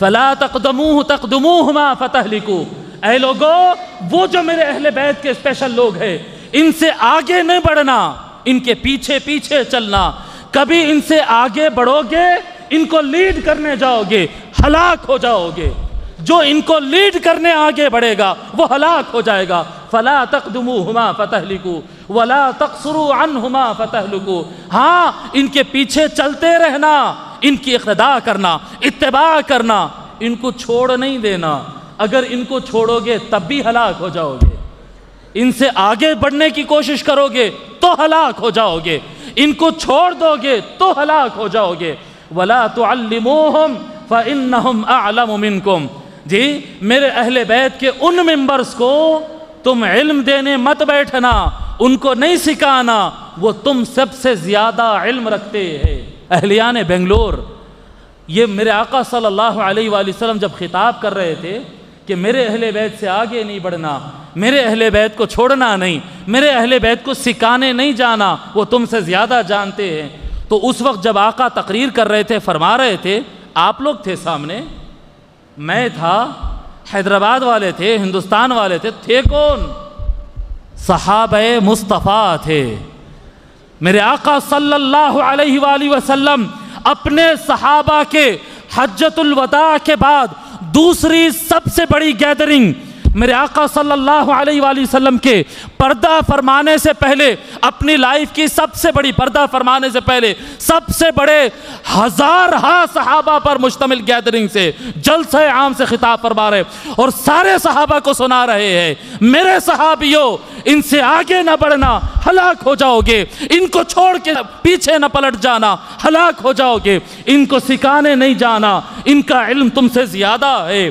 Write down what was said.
فلا تقدموہ تقدموہما فتہلکوا، اے لوگو وہ جو میرے اہل بیت کے اسپیشل لوگ ہیں ان سے آگے نہیں بڑھنا، ان کے پیچھے پیچھے چلنا، کبھی ان سے آگے بڑھو گے ان کو لیڈ کرنے جاؤ گے ہلاک ہو جاؤ گے، جو ان کو لیڈ کرنے آگے بڑھے گا وہ ہلاک ہو جائے گا۔ فلا تقدموہما فتہلکوا ولا تقصروا عنہما فتہلکوا، ہاں ان کے پیچھے چلتے رہنا، ان کی اقتداء کرنا، اتباع کرنا، ان کو چھوڑ نہیں دینا، اگر ان کو چھوڑو گے تب بھی ہلاک ہو جاؤ گے، ان سے آگے بڑھنے کی کوشش کرو گے تو ہلاک ہو جاؤ گے، ان کو چھوڑ دو گے تو ہلاک ہو جاؤ گے۔ وَلَا تُعَلِّمُوهُمْ فَإِنَّهُمْ أَعْلَمُ مِنْكُمْ، جی میرے اہل بیت کے ان ممبرز کو تم علم دینے مت بیٹھنا، ان کو نہیں سکھانا، وہ تم سب سے زیادہ علم رکھتے ہیں۔ اہلیان بنگلور، یہ میرے آقا صلی اللہ علیہ وآلہ وسلم جب خطاب کر رہے تھے کہ میرے اہل بیت سے آگے نہیں بڑھنا، میرے اہل بیت کو چھوڑنا نہیں، میرے اہل بیت کو سکھانے نہیں جانا، وہ تم سے زیادہ جانتے ہیں، تو اس وقت جب آقا تقریر کر رہے تھے، فرما رہے تھے، آپ لوگ تھے سامنے، میں تھا، حیدرآباد والے تھے، ہندوستان والے تھے کون؟ صحابہ مصطفیٰ تھے۔ میرے آقا صلی اللہ علیہ وآلہ وسلم اپنے صحابہ کے حجۃ الوداع کے بعد دوسری سب سے بڑی گیدرنگ، میرے آقا صلی اللہ علیہ وآلہ وسلم کے پردہ فرمانے سے پہلے، اپنی لائف کی سب سے بڑی پردہ فرمانے سے پہلے، سب سے بڑے ہزارہا صحابہ پر مشتمل گیدرنگ سے جلسہ عام سے خطاب فرما رہے اور سارے صحابہ کو سنا رہے ہیں، میرے صحابیوں ان سے آگے نہ بڑھنا، ہلاک ہو جاؤ گے، ان کو چھوڑ کے پیچھے نہ پلٹ جانا، ہلاک ہو جاؤ گے، ان کو سکھانے نہیں جانا، ان کا علم تم سے زیادہ ہے۔